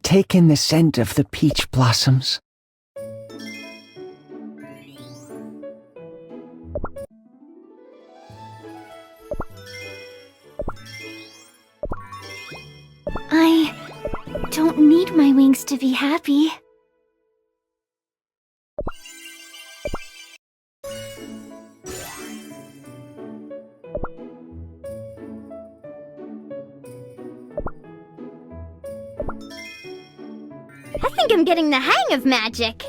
Take in the scent of the peach blossoms. I don't need my wings to be happy. I think I'm getting the hang of magic.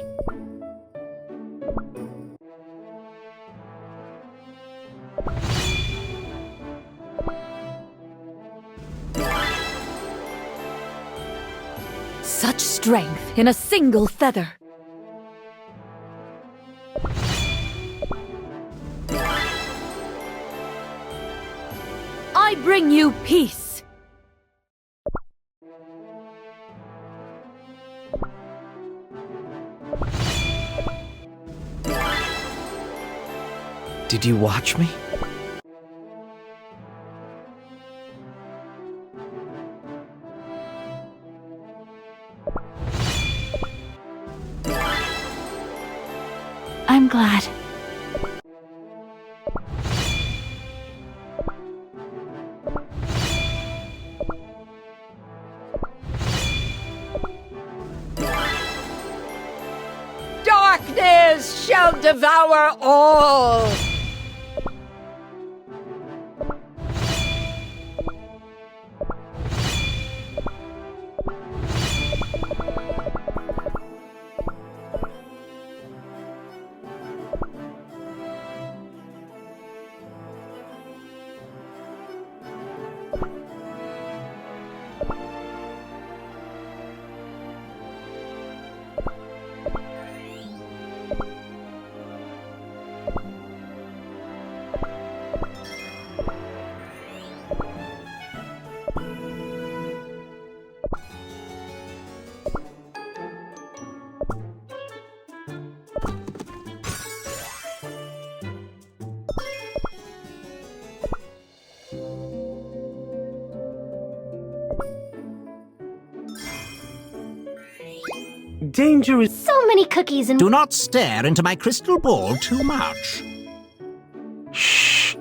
Such strength in a single feather. I bring you peace. Did you watch me? I'm glad. Darkness shall devour all! Danger is... So many cookies and... Do not stare into my crystal ball too much. Shh.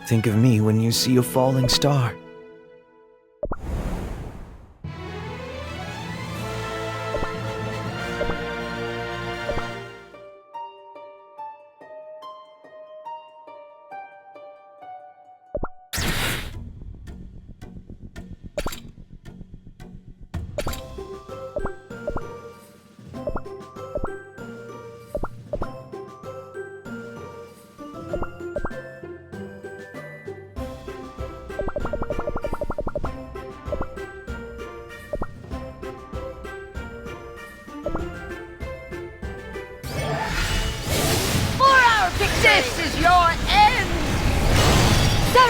Think of me when you see a falling star.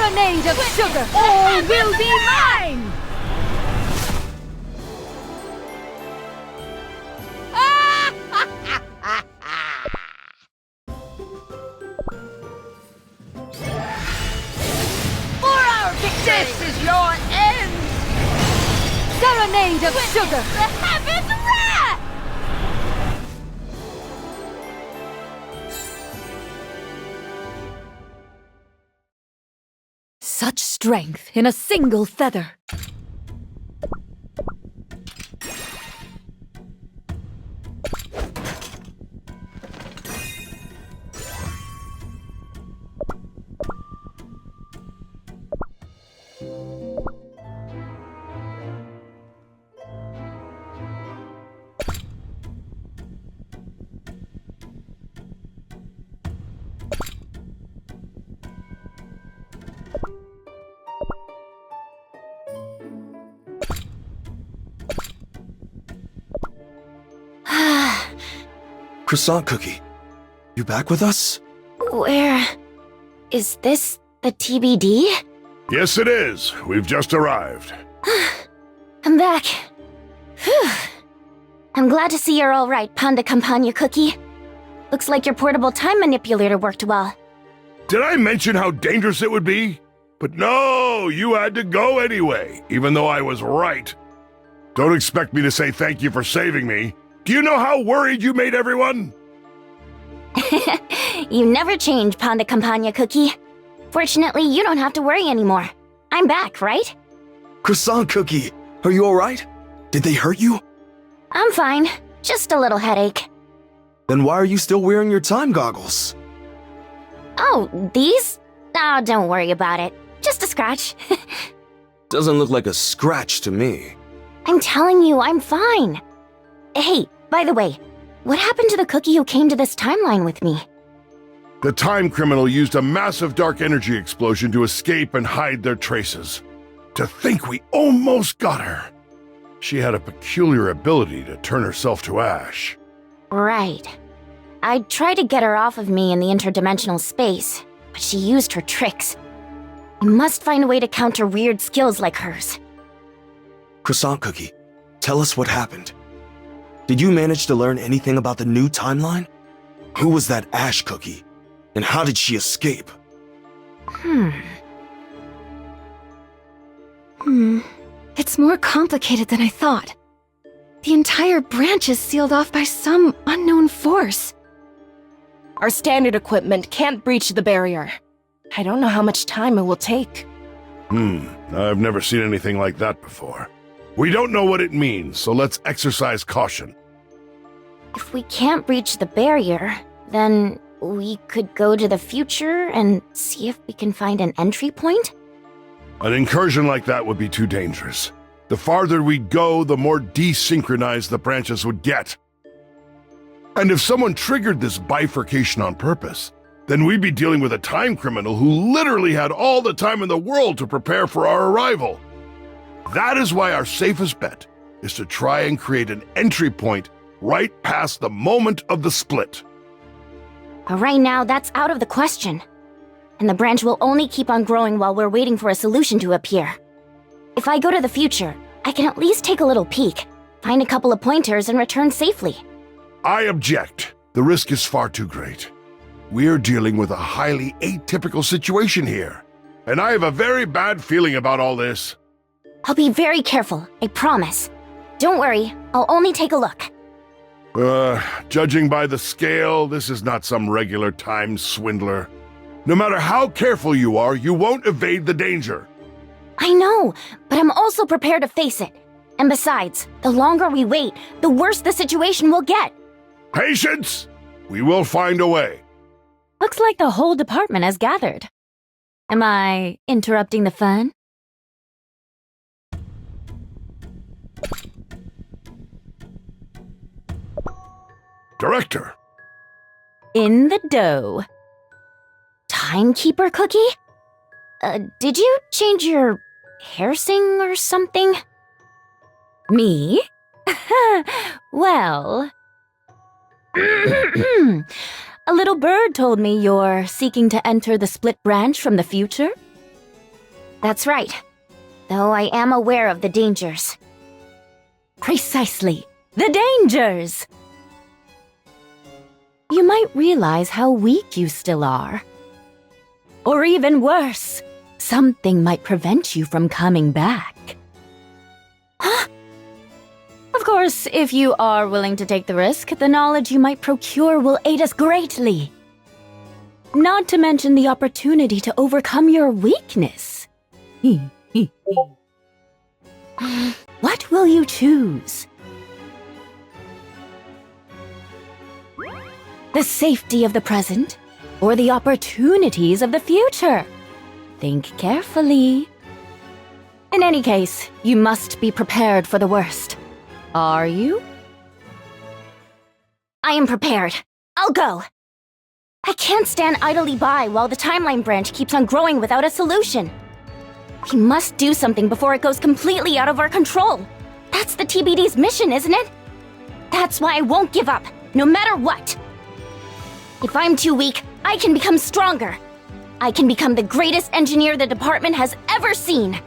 Serenade of sugar! All will be mine! For our victory! This is your end! Serenade of sugar! The heavens wrath! Such strength in a single feather! Croissant Cookie, you back with us? Where... is this the TBD? Yes, it is. We've just arrived. I'm back. Whew. I'm glad to see you're all right, Panda Campagna Cookie. Looks like your portable time manipulator worked well. Did I mention how dangerous it would be? But no, you had to go anyway, even though I was right. Don't expect me to say thank you for saving me. Do you know how worried you made everyone? You never change, Panda Campagna Cookie. Fortunately, you don't have to worry anymore. I'm back, right? Croissant Cookie, are you alright? Did they hurt you? I'm fine. Just a little headache. Then why are you still wearing your time goggles? Oh, these? Oh, don't worry about it. Just a scratch. Doesn't look like a scratch to me. I'm telling you, I'm fine. Hey, by the way, what happened to the cookie who came to this timeline with me? The time criminal used a massive dark energy explosion to escape and hide their traces. To think we almost got her. She had a peculiar ability to turn herself to ash. Right. I tried to get her off of me in the interdimensional space, but she used her tricks. I must find a way to counter weird skills like hers. Croissant Cookie, tell us what happened. Did you manage to learn anything about the new timeline? Who was that Ash Cookie? And how did she escape? It's more complicated than I thought. The entire branch is sealed off by some unknown force. Our standard equipment can't breach the barrier. I don't know how much time it will take. I've never seen anything like that before. We don't know what it means, so let's exercise caution. If we can't breach the barrier, then we could go to the future and see if we can find an entry point? An incursion like that would be too dangerous. The farther we'd go, the more desynchronized the branches would get. And if someone triggered this bifurcation on purpose, then we'd be dealing with a time criminal who literally had all the time in the world to prepare for our arrival. That is why our safest bet is to try and create an entry point right past the moment of the split. But right now, that's out of the question. And the branch will only keep on growing while we're waiting for a solution to appear. If I go to the future, I can at least take a little peek, find a couple of pointers, and return safely. I object. The risk is far too great. We're dealing with a highly atypical situation here, and I have a very bad feeling about all this. I'll be very careful, I promise. Don't worry, I'll only take a look. Judging by the scale, this is not some regular time swindler. No matter how careful you are, you won't evade the danger. I know, but I'm also prepared to face it. And besides, the longer we wait, the worse the situation will get. Patience! We will find a way. Looks like the whole department has gathered. Am I interrupting the fun? Director! In the dough. Timekeeper Cookie? Did you change your hairsing or something? Me? Well... A little bird told me you're seeking to enter the split branch from the future. That's right. Though I am aware of the dangers. Precisely. The dangers! You might realize how weak you still are. Or even worse, something might prevent you from coming back. Huh? Of course, if you are willing to take the risk, the knowledge you might procure will aid us greatly. Not to mention the opportunity to overcome your weakness. What will you choose? The safety of the present, or the opportunities of the future? Think carefully. In any case, you must be prepared for the worst. Are you? I am prepared. I'll go. I can't stand idly by while the timeline branch keeps on growing without a solution. We must do something before it goes completely out of our control. That's the TBD's mission, isn't it? That's why I won't give up, no matter what. If I'm too weak, I can become stronger. I can become the greatest engineer the department has ever seen.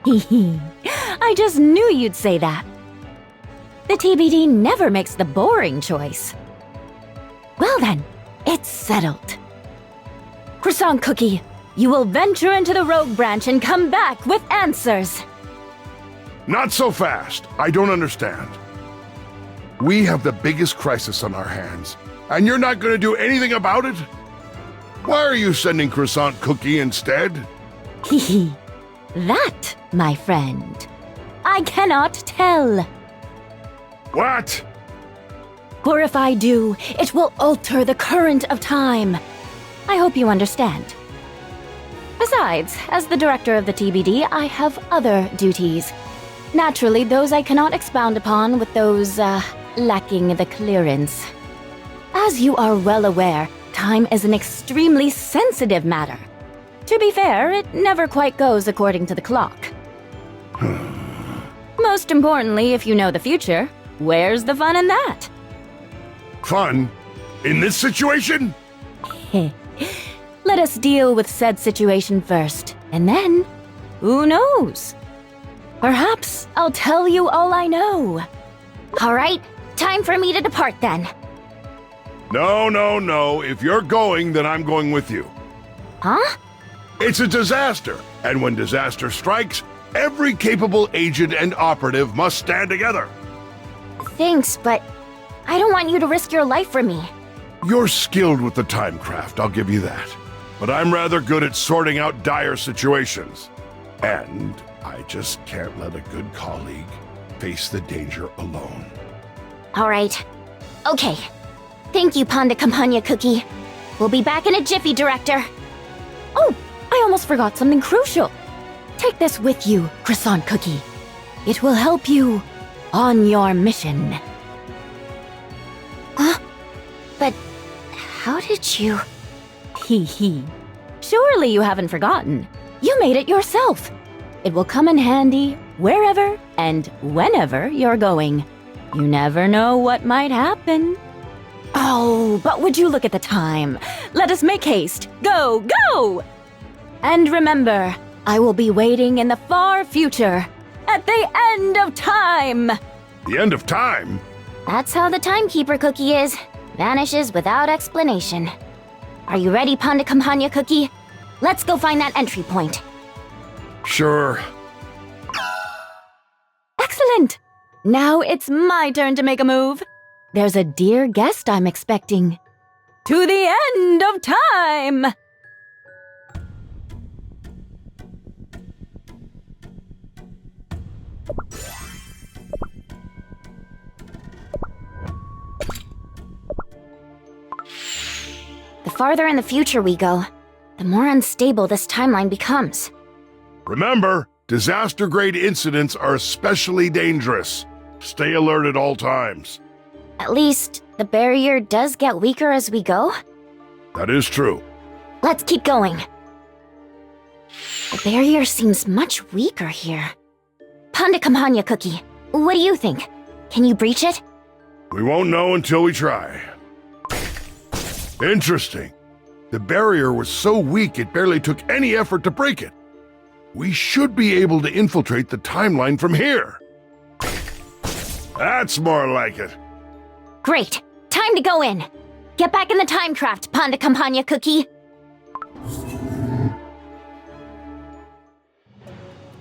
I just knew you'd say that. The TBD never makes the boring choice. Well then, it's settled. Croissant Cookie, you will venture into the Rogue Branch and come back with answers. Not so fast. I don't understand. We have the biggest crisis on our hands, and you're not going to do anything about it? Why are you sending Croissant Cookie instead? Hehe. That, my friend, I cannot tell. What? For if I do, it will alter the current of time. I hope you understand. Besides, as the director of the TBD, I have other duties. Naturally, those I cannot expound upon with those, lacking the clearance. As you are well aware, time is an extremely sensitive matter. To be fair, it never quite goes according to the clock. Most importantly, if you know the future, where's the fun in that? Fun? In this situation? Let us deal with said situation first, and then, who knows? Perhaps I'll tell you all I know. All right, time for me to depart then. No. If you're going, then I'm going with you. Huh? It's a disaster, and when disaster strikes, every capable agent and operative must stand together. Thanks, but I don't want you to risk your life for me. You're skilled with the timecraft, I'll give you that. But I'm rather good at sorting out dire situations. And I just can't let a good colleague face the danger alone. All right. Okay. Thank you, Panda Campagna Cookie. We'll be back in a jiffy, Director. Oh, I almost forgot something crucial. Take this with you, Croissant Cookie. It will help you on your mission. Huh? But how did you... Hee. Surely you haven't forgotten. You made it yourself. It will come in handy wherever and whenever you're going. You never know what might happen. Oh, but would you look at the time? Let us make haste. Go! And remember, I will be waiting in the far future, at the end of time. The end of time? That's how the Timekeeper Cookie is. Vanishes without explanation. Are you ready, Panda Campagna Cookie? Let's go find that entry point. Sure. Excellent! Now it's my turn to make a move. There's a dear guest I'm expecting. To the end of time! The farther in the future we go, the more unstable this timeline becomes. Remember, disaster-grade incidents are especially dangerous. Stay alert at all times. At least, the barrier does get weaker as we go. That is true. Let's keep going. The barrier seems much weaker here. Panda Campagna Cookie, what do you think? Can you breach it? We won't know until we try. Interesting. The barrier was so weak it barely took any effort to break it. We should be able to infiltrate the timeline from here. That's more like it. Great. Time to go in. Get back in the timecraft, Panda Campagna Cookie.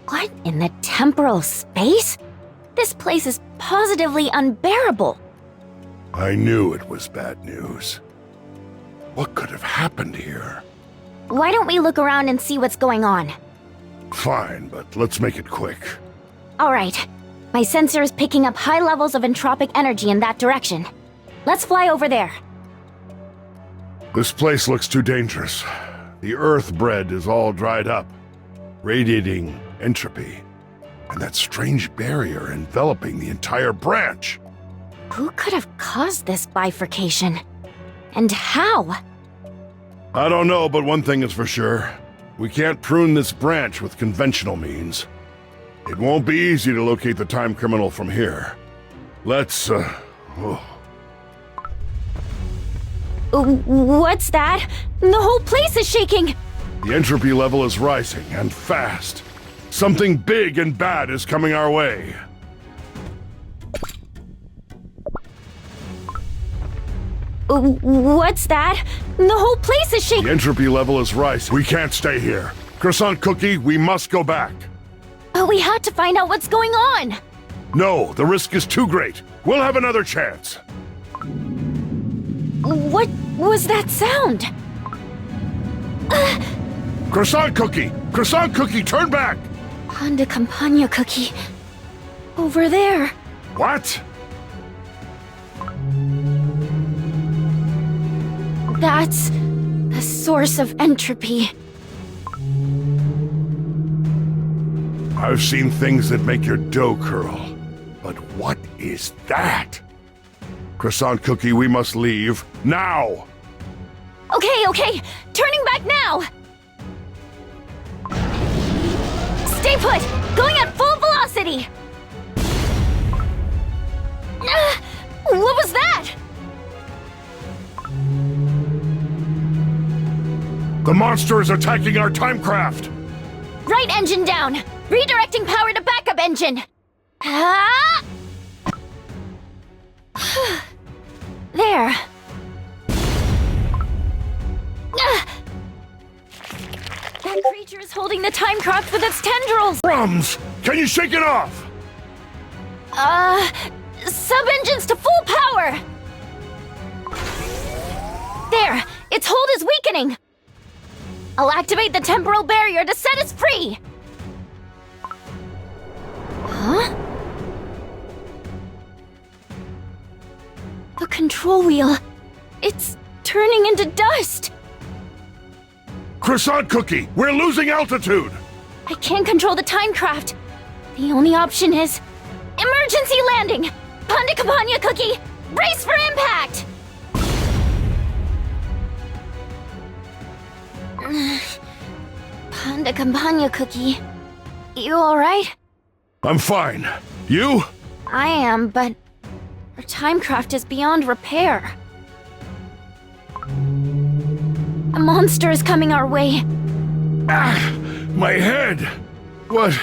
What in the temporal space? This place is positively unbearable. I knew it was bad news. What could have happened here? Why don't we look around and see what's going on? Fine, but let's make it quick. All right. My sensor is picking up high levels of entropic energy in that direction. Let's fly over there. This place looks too dangerous. The Earth bread is all dried up, radiating entropy, and that strange barrier enveloping the entire branch. Who could have caused this bifurcation? And how? I don't know, but one thing is for sure. We can't prune this branch with conventional means. It won't be easy to locate the time criminal from here. Let's, What's that? The whole place is shaking! The entropy level is rising, and fast. Something big and bad is coming our way. What's that? The whole place is shaking! The entropy level is rising. We can't stay here. Croissant Cookie, we must go back. We had to find out what's going on! No, the risk is too great. We'll have another chance. What was that sound? Croissant Cookie! Croissant Cookie, turn back! Panda Campagna Cookie. Over there. What? That's the source of entropy. I've seen things that make your dough curl. But what is that? Croissant Cookie, we must leave. Now! Okay. Turning back now! Stay put! Going at full velocity! What was that? The monster is attacking our timecraft! Right engine down! Redirecting power to backup engine! Ah! There. That creature is holding the timecraft with its tendrils! Crumbs! Can you shake it off? Sub-engines to full power! There! Its hold is weakening! I'll activate the temporal barrier to set us free! Huh? The control wheel... it's turning into dust! Croissant Cookie, we're losing altitude! I can't control the timecraft. The only option is... emergency landing! Panda Campagna Cookie, brace for impact! Panda Campagna Cookie, you alright? I'm fine. You? I am, but... our timecraft is beyond repair. A monster is coming our way. Ah! My head! What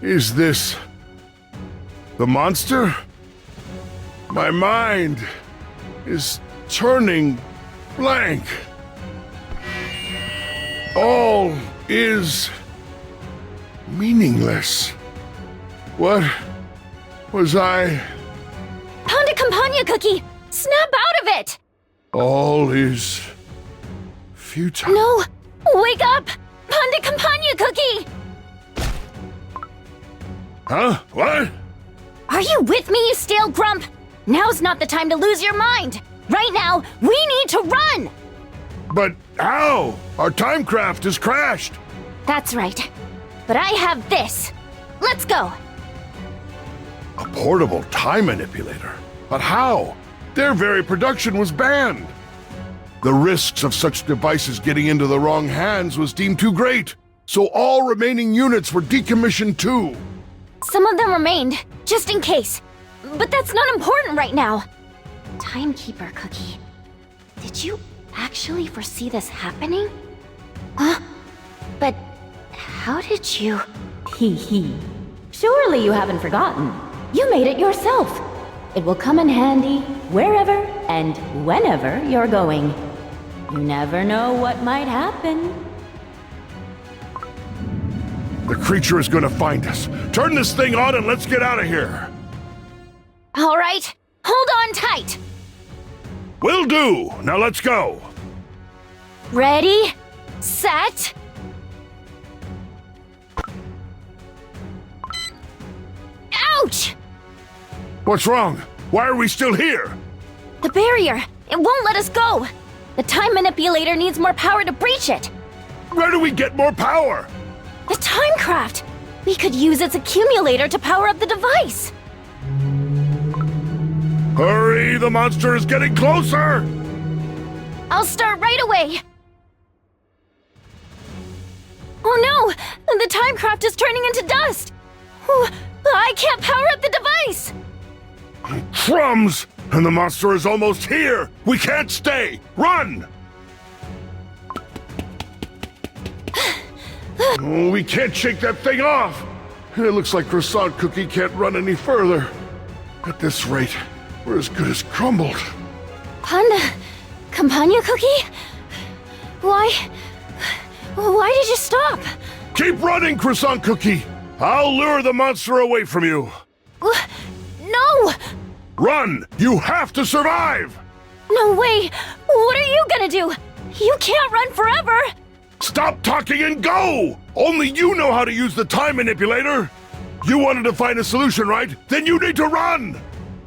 is this? The monster? My mind is turning blank. All is meaningless. What was I? Panda Campagna Cookie! Snap out of it! All is futile. No! Wake up! Panda Campagna Cookie! Huh? What? Are you with me, you stale grump? Now's not the time to lose your mind! Right now, we need to run! But how? Our timecraft has crashed! That's right. But I have this. Let's go! A portable time manipulator? But how? Their very production was banned! The risks of such devices getting into the wrong hands was deemed too great, so all remaining units were decommissioned too. Some of them remained, just in case. But that's not important right now. Timekeeper Cookie, did you actually foresee this happening? Huh? But how did you... Hee hee. Surely you haven't forgotten. You made it yourself. It will come in handy wherever and whenever you're going. You never know what might happen. The creature is gonna find us. Turn this thing on and let's get out of here. All right, hold on tight. Will do. Now let's go. Ready, set... Ouch! What's wrong? Why are we still here? The barrier, it won't let us go. The time manipulator needs more power to breach it. Where do we get more power? The Timecraft! We could use its accumulator to power up the device. Hurry, the monster is getting closer! I'll start right away. Oh no! The Timecraft is turning into dust! Oh, I can't power up the device! Crumbs! And the monster is almost here! We can't stay! Run! Oh, we can't shake that thing off! It looks like Croissant Cookie can't run any further. At this rate, we're as good as crumbled. Panda... Campagna Cookie? Why did you stop? Keep running, Croissant Cookie! I'll lure the monster away from you! No! Run! You have to survive! No way! What are you gonna do? You can't run forever! Stop talking and go! Only you know how to use the time manipulator! You wanted to find a solution, right? Then you need to run!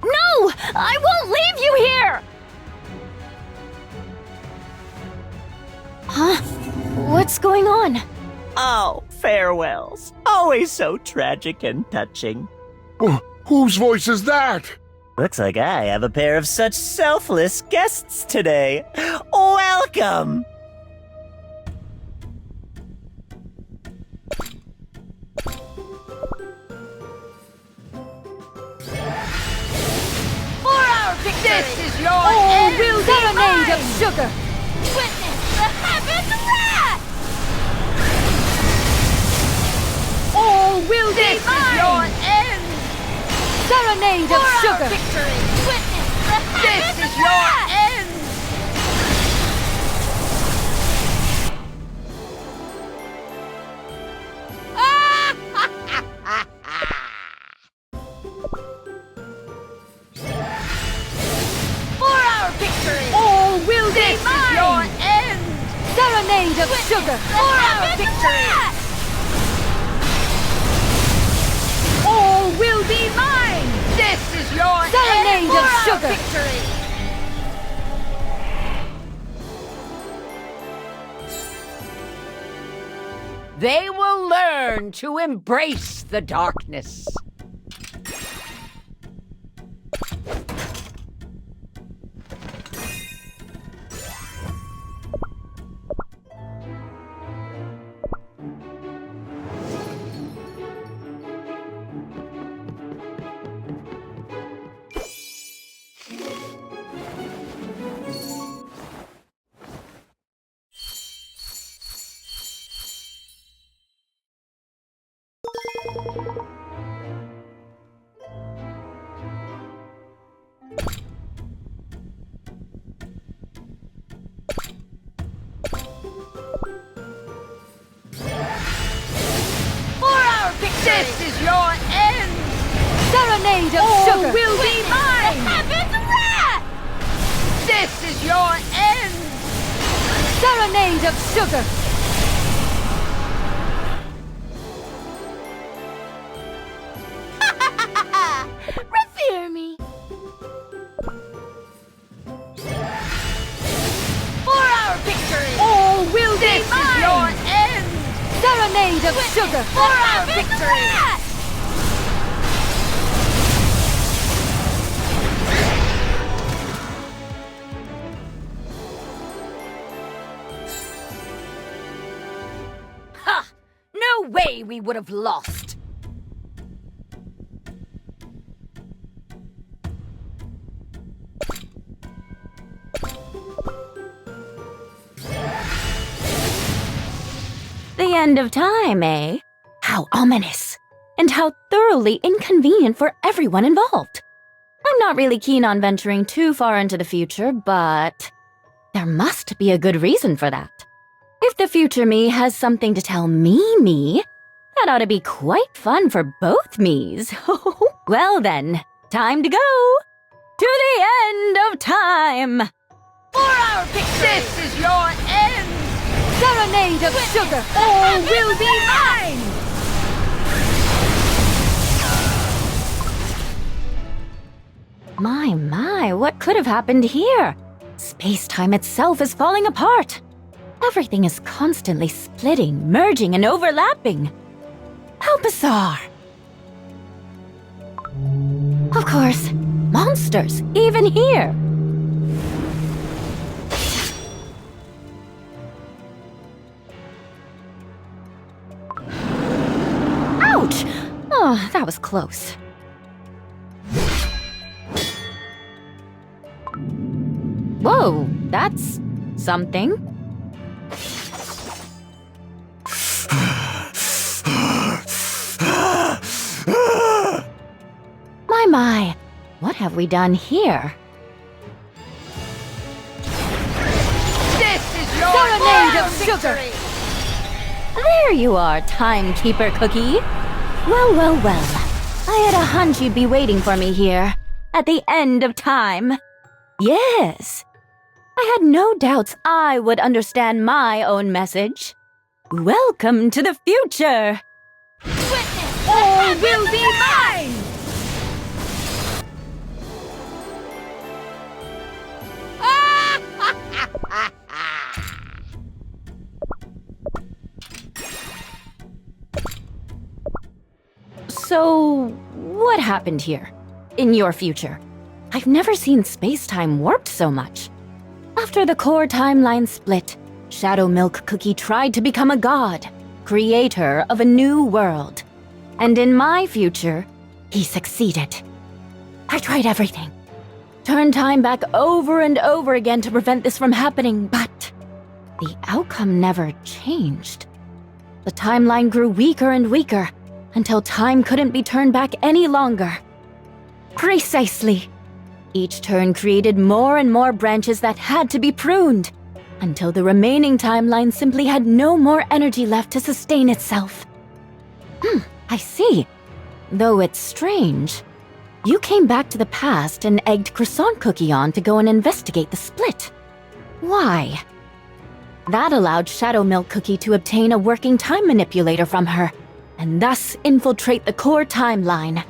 No! I won't leave you here! Huh? What's going on? Oh, farewells. Always so tragic and touching. Whose voice is that? Looks like I have a pair of such selfless guests today. Welcome! For our victory! This is your end! Will serenade of sugar! Witness the heaven's wrath! All will be This is your mine! end! Serenade For of our sugar! victory! Witness the This heaven's is your wrath! end! For our victory! All will be This is your mine! end! Serenade of sugar! For our victory! All will be mine! This is your Serenade end! For of our sugar. victory! They will learn to embrace the darkness. This is your end! Serenade of All sugar! will be mine! The heaven's wrath! This is your end! Serenade of sugar! Revere me! For our victory! All will be This is mine! your end! Serenade of sugar! For our victory! Ha! No way we would have lost! The end of time, eh? How ominous. And how thoroughly inconvenient for everyone involved. I'm not really keen on venturing too far into the future, but there must be a good reason for that. If the future me has something to tell me, that ought to be quite fun for both me's. Well then, time to go to the end of time. For our picture! This is your end! Serenade of sugar! All will be mine! My, what could have happened here? Space-time itself is falling apart. Everything is constantly splitting, merging, and overlapping. How bizarre. Of course, monsters, even here. Ouch! Oh, that was close. Whoa, that's something. My, what have we done here? This is your serenade of sugar! There you are, Timekeeper Cookie. Well. I had a hunch you'd be waiting for me here, at the end of time. Yes. I had no doubts I would understand my own message. Welcome to the future! Witness! All will be mine! So, what happened here? In your future? I've never seen space-time warped so much. After the core timeline split, Shadow Milk Cookie tried to become a god, creator of a new world. And in my future, he succeeded. I tried everything. Turned time back over and over again to prevent this from happening, but the outcome never changed. The timeline grew weaker and weaker, until time couldn't be turned back any longer. Precisely. Each turn created more and more branches that had to be pruned, until the remaining timeline simply had no more energy left to sustain itself. I see. Though it's strange. You came back to the past and egged Croissant Cookie on to go and investigate the split. Why? That allowed Shadow Milk Cookie to obtain a working time manipulator from her, and thus infiltrate the core timeline.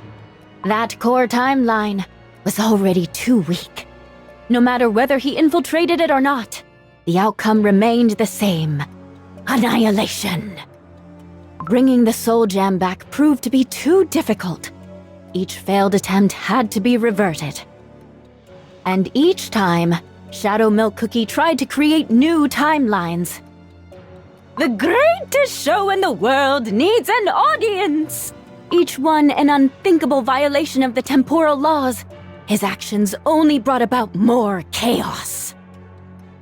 That core timeline was already too weak. No matter whether he infiltrated it or not, the outcome remained the same: annihilation. Bringing the Soul Gem back proved to be too difficult. Each failed attempt had to be reverted. And each time, Shadow Milk Cookie tried to create new timelines. The greatest show in the world needs an audience! Each one an unthinkable violation of the temporal laws. His actions only brought about more chaos.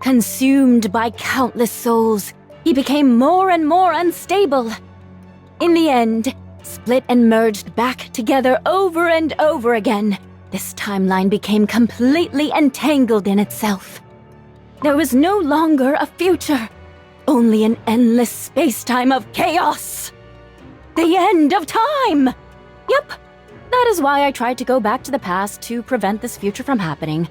Consumed by countless souls, he became more and more unstable. In the end, split and merged back together over and over again. This timeline became completely entangled in itself. There was no longer a future. Only an endless space-time of chaos! The end of time! Yep, that is why I tried to go back to the past to prevent this future from happening.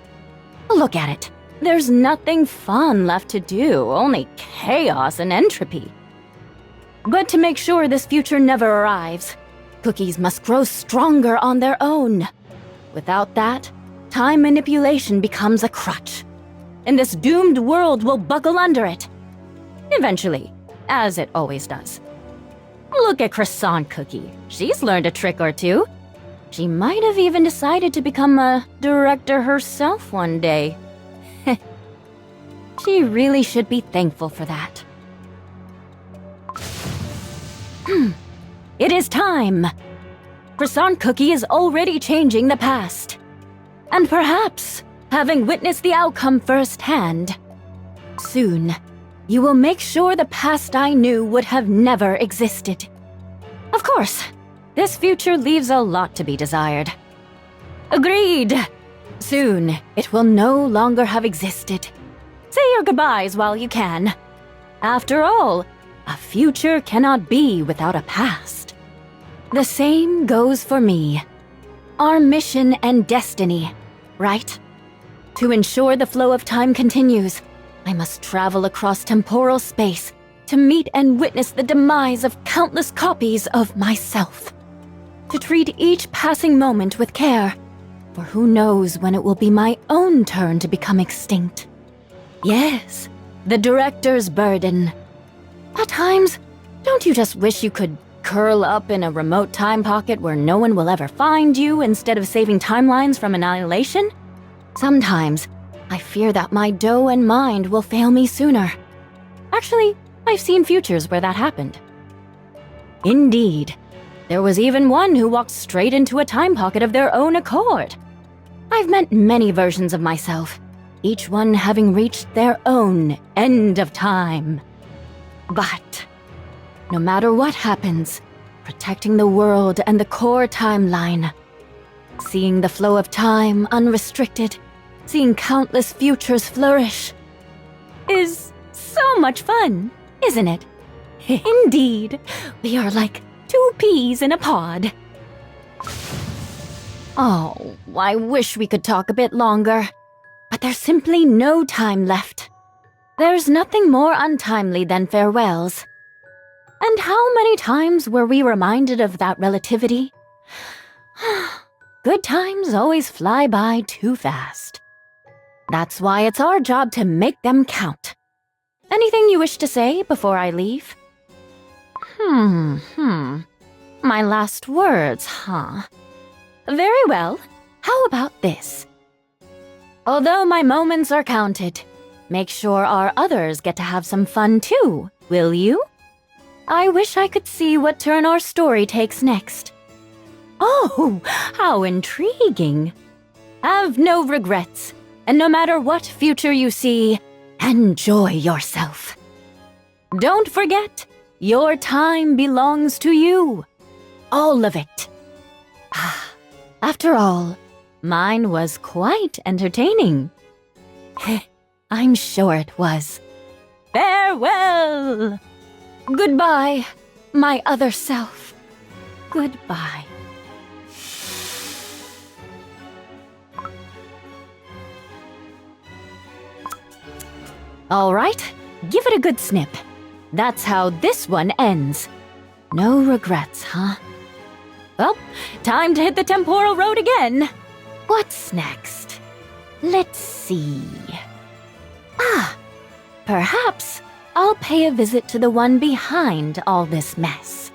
Look at it. There's nothing fun left to do, only chaos and entropy. But to make sure this future never arrives, cookies must grow stronger on their own. Without that, time manipulation becomes a crutch. And this doomed world will buckle under it. Eventually, as it always does. Look at Croissant Cookie. She's learned a trick or two. She might have even decided to become a director herself one day. She really should be thankful for that. It is time! Croissant Cookie is already changing the past. And perhaps, having witnessed the outcome firsthand, soon, you will make sure the past I knew would have never existed. Of course, this future leaves a lot to be desired. Agreed! Soon, it will no longer have existed. Say your goodbyes while you can. After all, a future cannot be without a past. The same goes for me. Our mission and destiny, right? To ensure the flow of time continues, I must travel across temporal space to meet and witness the demise of countless copies of myself. To treat each passing moment with care, for who knows when it will be my own turn to become extinct. Yes, the director's burden. At times, don't you just wish you could curl up in a remote time pocket where no one will ever find you instead of saving timelines from annihilation? Sometimes, I fear that my dough and mind will fail me sooner. Actually, I've seen futures where that happened. Indeed, there was even one who walked straight into a time pocket of their own accord. I've met many versions of myself, each one having reached their own end of time. But no matter what happens, protecting the world and the core timeline, seeing the flow of time unrestricted, seeing countless futures flourish, is so much fun, isn't it? Indeed, we are like two peas in a pod. Oh, I wish we could talk a bit longer, but there's simply no time left. There's nothing more untimely than farewells. And how many times were we reminded of that relativity? Good times always fly by too fast. That's why it's our job to make them count. Anything you wish to say before I leave? My last words, huh? Very well. How about this? Although my moments are counted, make sure our others get to have some fun too, will you? I wish I could see what turn our story takes next. Oh, how intriguing. Have no regrets, and no matter what future you see, enjoy yourself. Don't forget, your time belongs to you. All of it. After all, mine was quite entertaining. I'm sure it was. Farewell! Goodbye, my other self. Goodbye. All right, give it a good snip. That's how this one ends. No regrets, huh? Well, time to hit the temporal road again. What's next? Let's see. Perhaps I'll pay a visit to the one behind all this mess.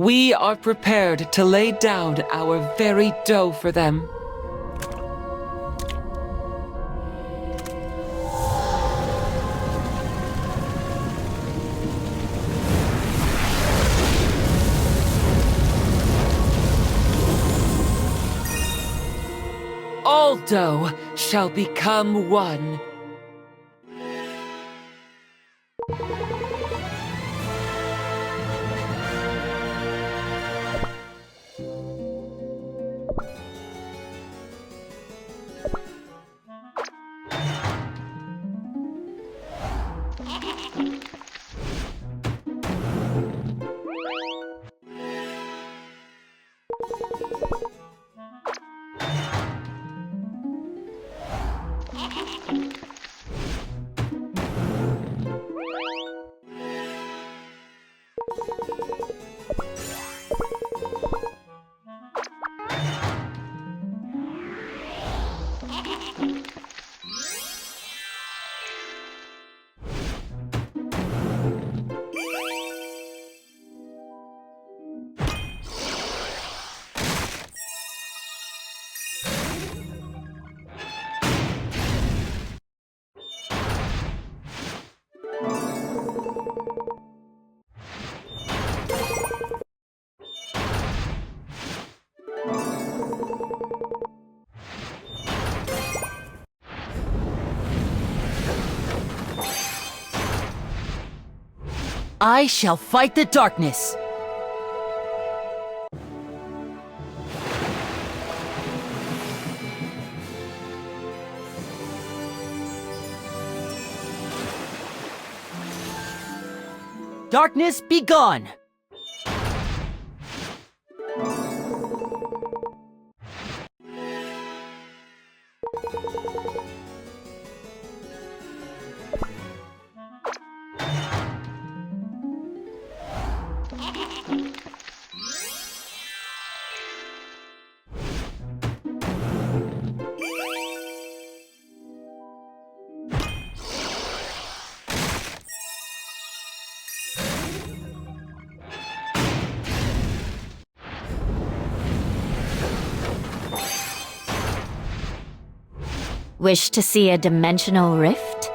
We are prepared to lay down our very dough for them. All dough shall become one. I shall fight the darkness! Darkness, be gone! Wish to see a dimensional rift?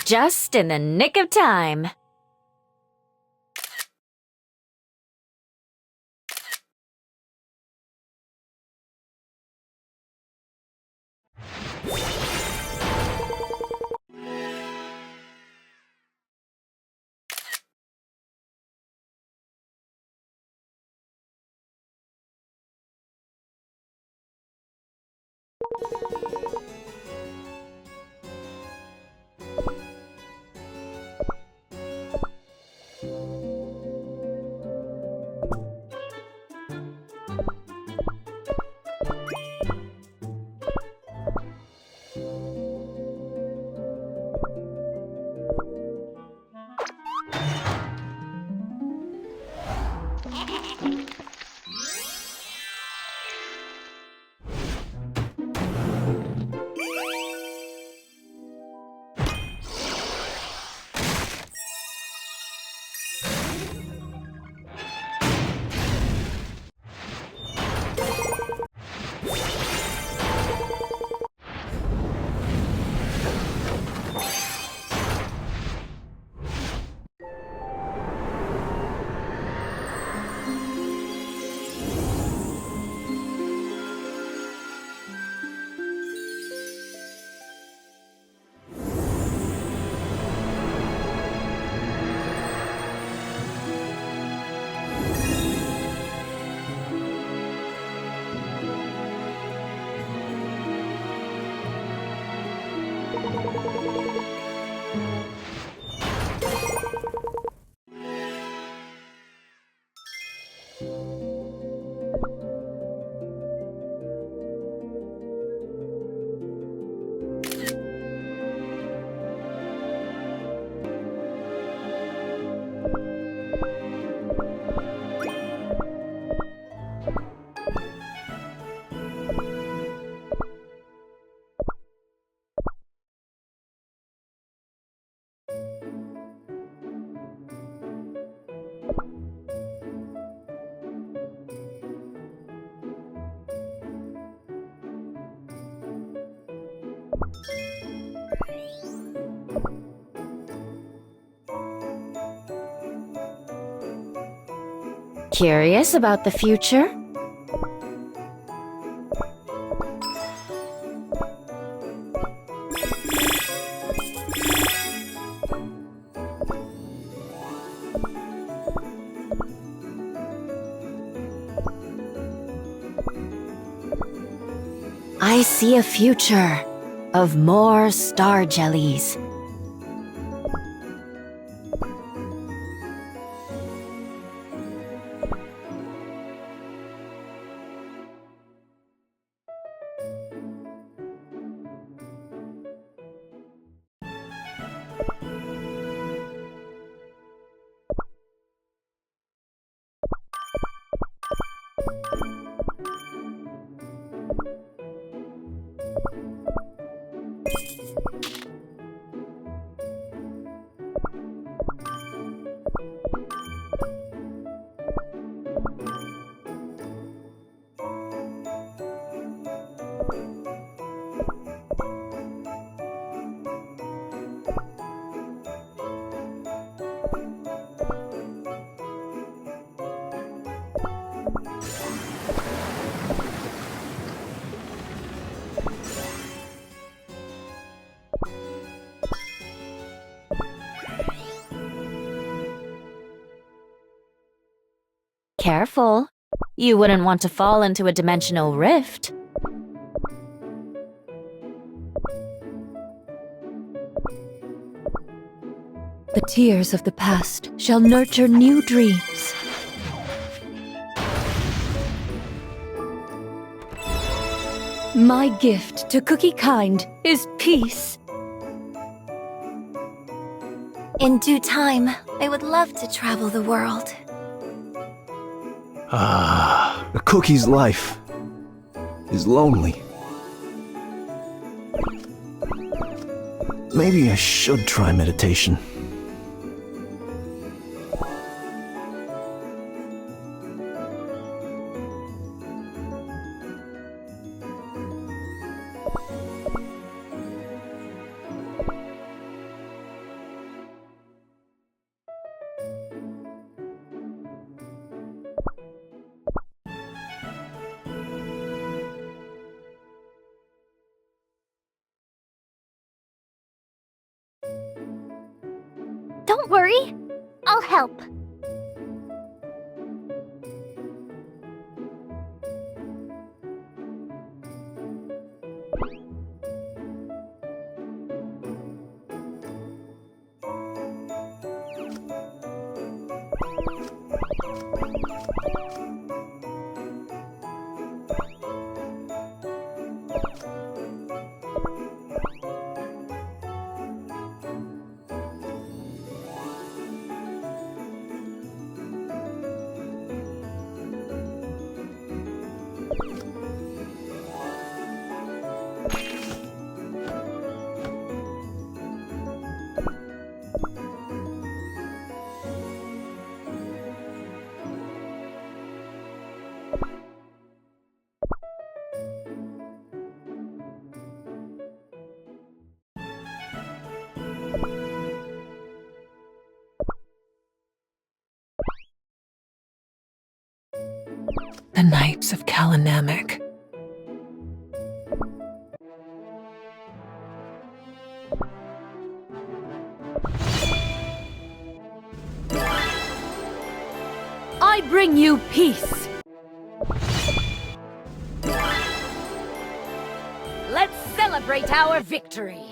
Just in the nick of time. Curious about the future? I see a future of more star jellies. Careful. You wouldn't want to fall into a dimensional rift. The tears of the past shall nurture new dreams. My gift to Cookie Kind is peace. In due time, I would love to travel the world. A Cookie's life is lonely. Maybe I should try meditation. Don't worry, I'll help. The Knights of Kalanamek. I bring you peace. Let's celebrate our victory.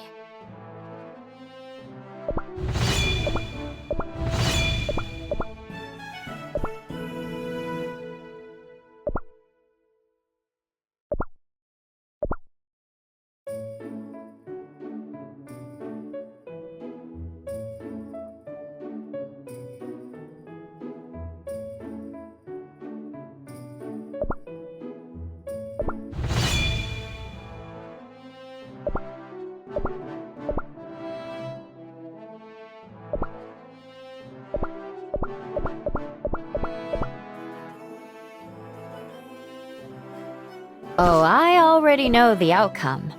already know the outcome.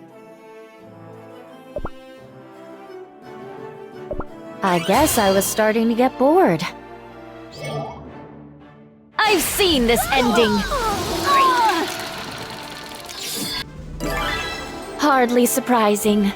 I guess I was starting to get bored. I've seen this ending! Hardly surprising.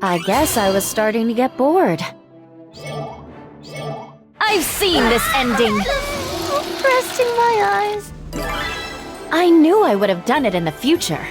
I guess I was starting to get bored. I've seen this ending! Resting my eyes. I knew I would have done it in the future.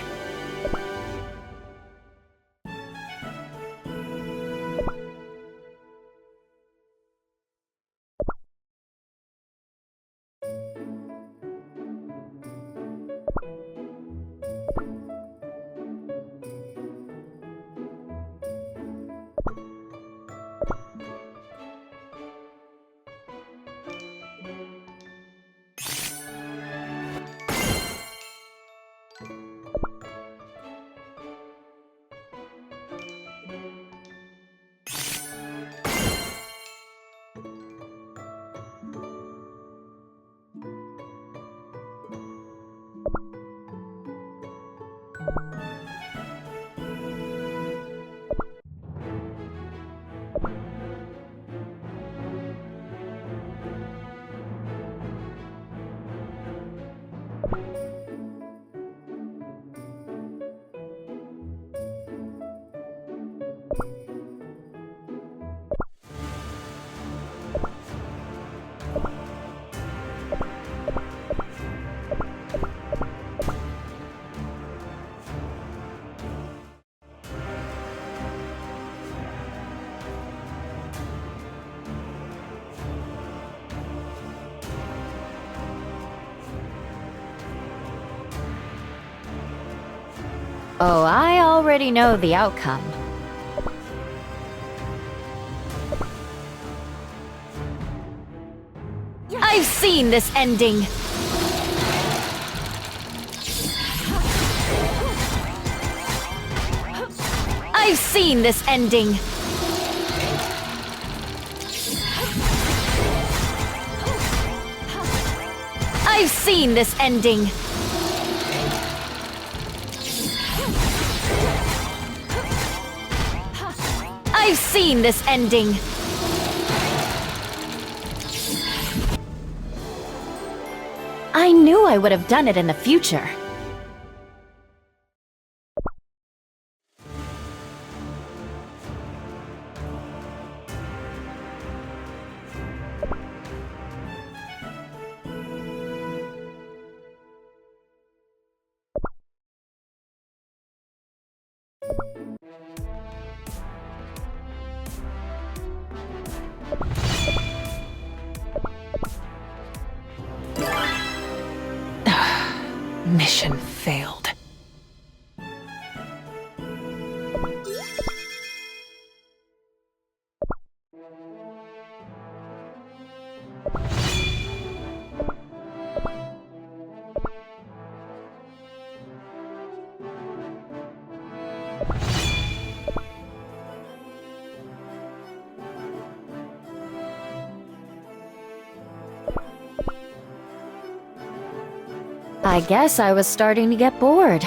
Oh, I already know the outcome. I've seen this ending! I've seen this ending! I've seen this ending! I've seen this ending! I knew I would have done it in the future. Mission failed. I guess I was starting to get bored.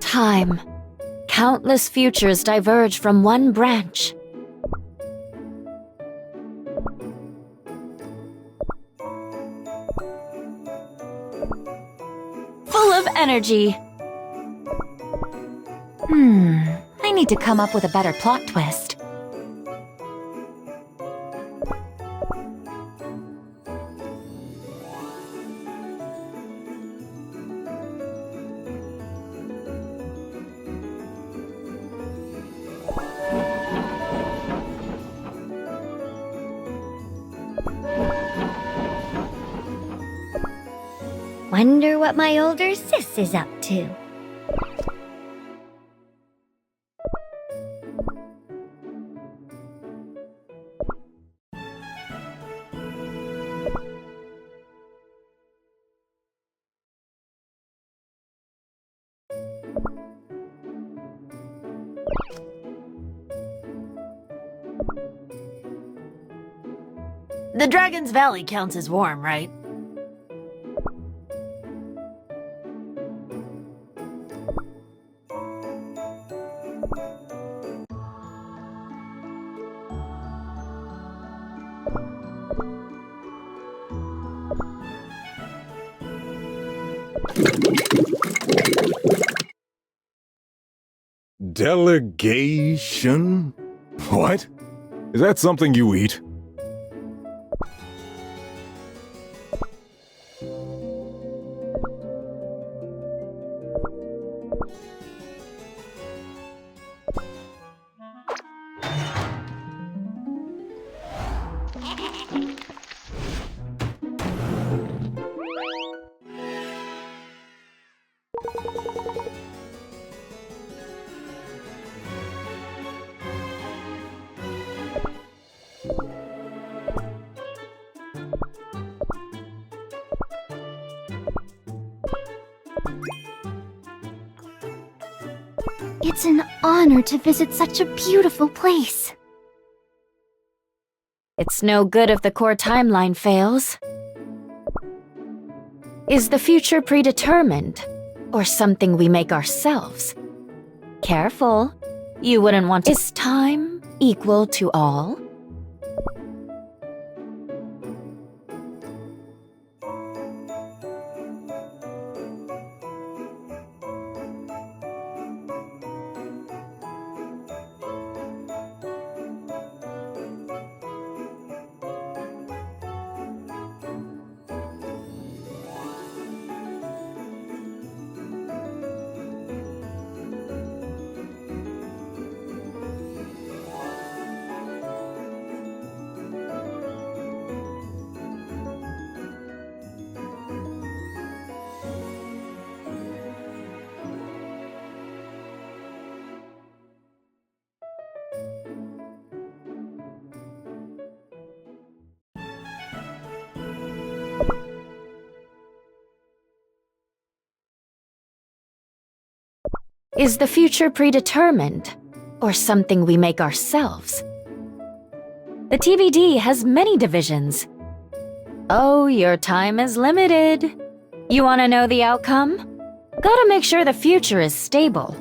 time. Countless futures diverge from one branch. Full of energy. I need to come up with a better plot twist. Wonder what my older sis is up to. The Dragon's Valley counts as warm, right? Delegation? What? Is that something you eat? It's an honor to visit such a beautiful place. It's no good if the core timeline fails. Is the future predetermined, or something we make ourselves? Careful. You wouldn't want— Is time equal to all? Is the future predetermined, or something we make ourselves? The TBD has many divisions. Oh, your time is limited. You want to know the outcome? Gotta make sure the future is stable.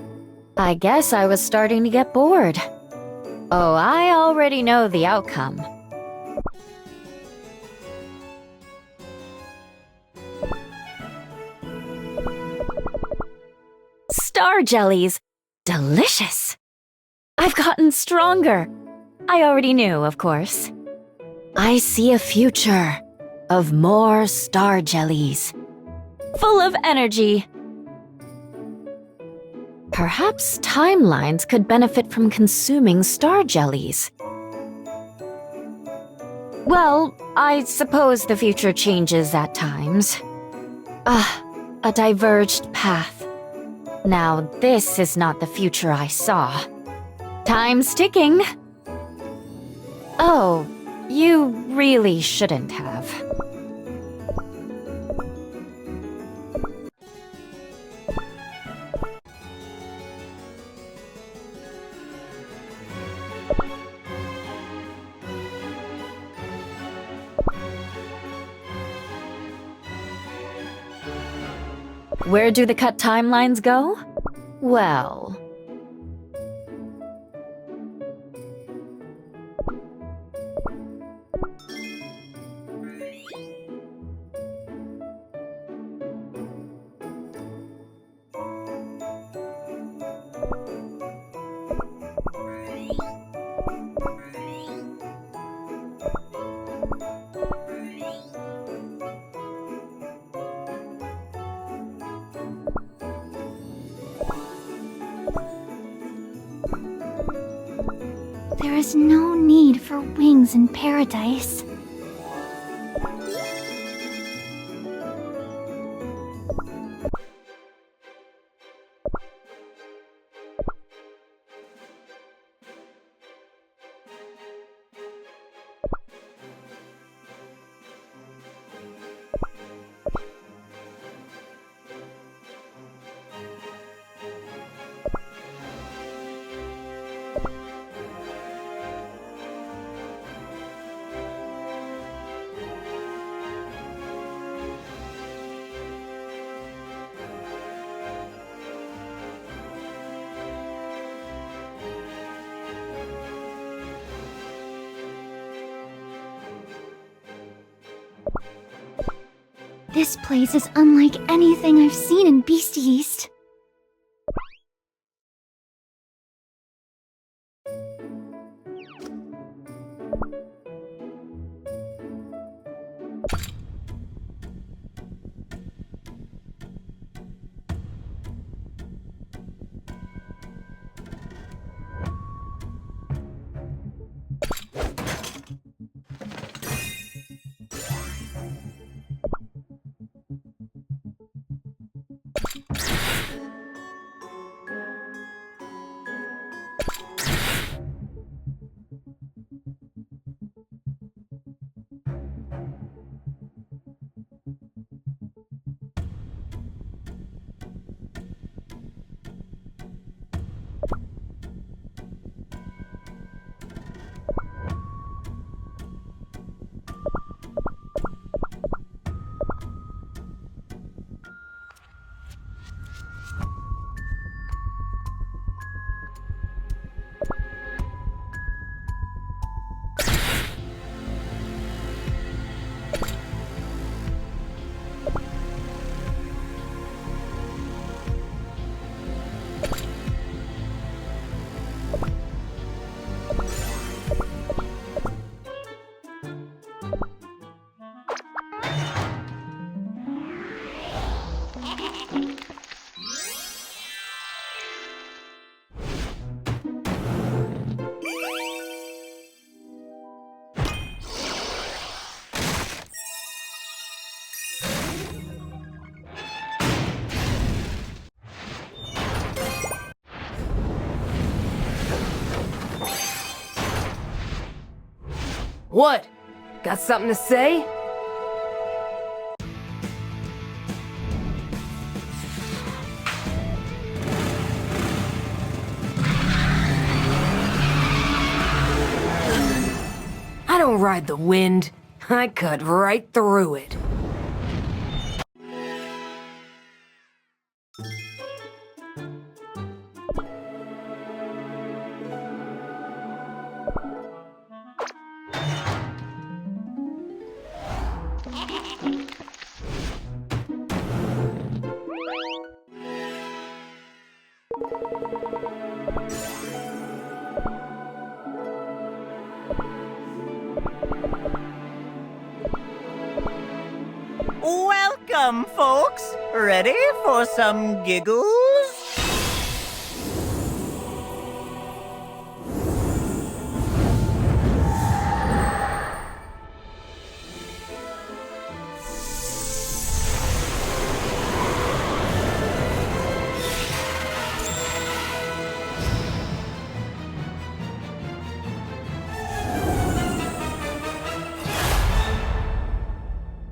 I guess I was starting to get bored. Oh, I already know the outcome. Star jellies. Delicious. I've gotten stronger. I already knew, of course. I see a future of more star jellies. Full of energy. Perhaps timelines could benefit from consuming star jellies. Well, I suppose the future changes at times. A diverged path. Now, this is not the future I saw. Time's ticking. Oh, you really shouldn't have. Where do the cut timelines go? Well... There is no need for wings in paradise. This place is unlike anything I've seen in Beast East. What? Got something to say? I don't ride the wind. I cut right through it. Welcome, folks! Ready for some giggles?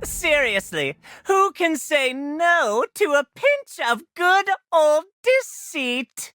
Seriously, who can say no to a pinch of good old deceit?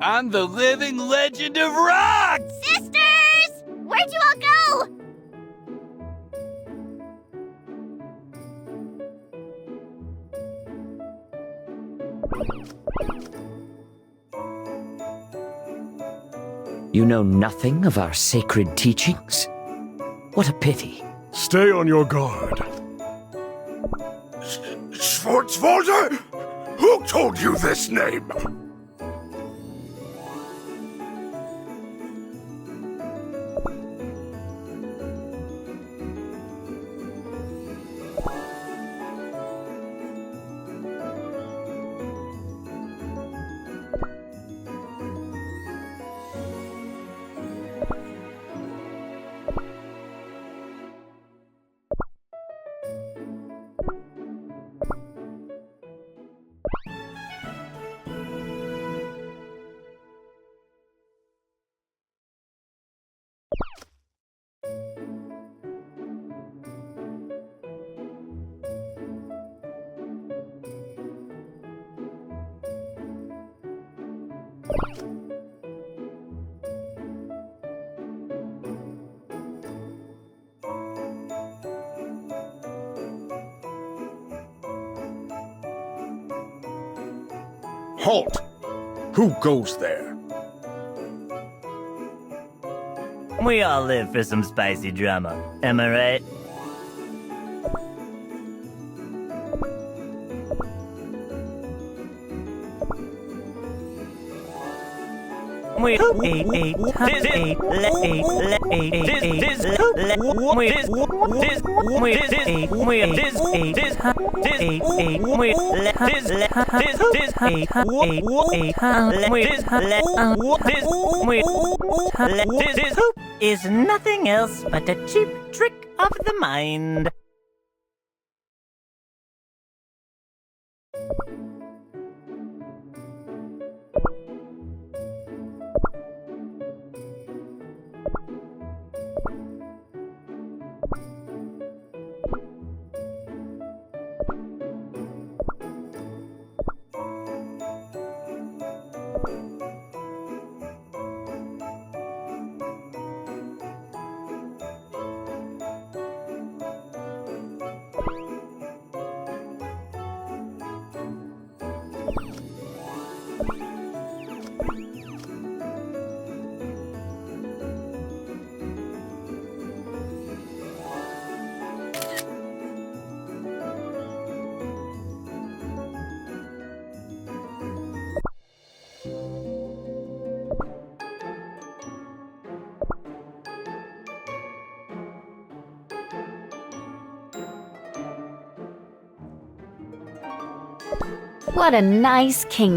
I'm the living legend of rock! Sisters! Where'd you all go? You know nothing of our sacred teachings? What a pity. Stay on your guard. Schwarzwalder? Who told you this name? Halt! Who goes there? We all live for some spicy drama, am I right? We is nothing else but a cheap trick of the mind. What a nice kingdom.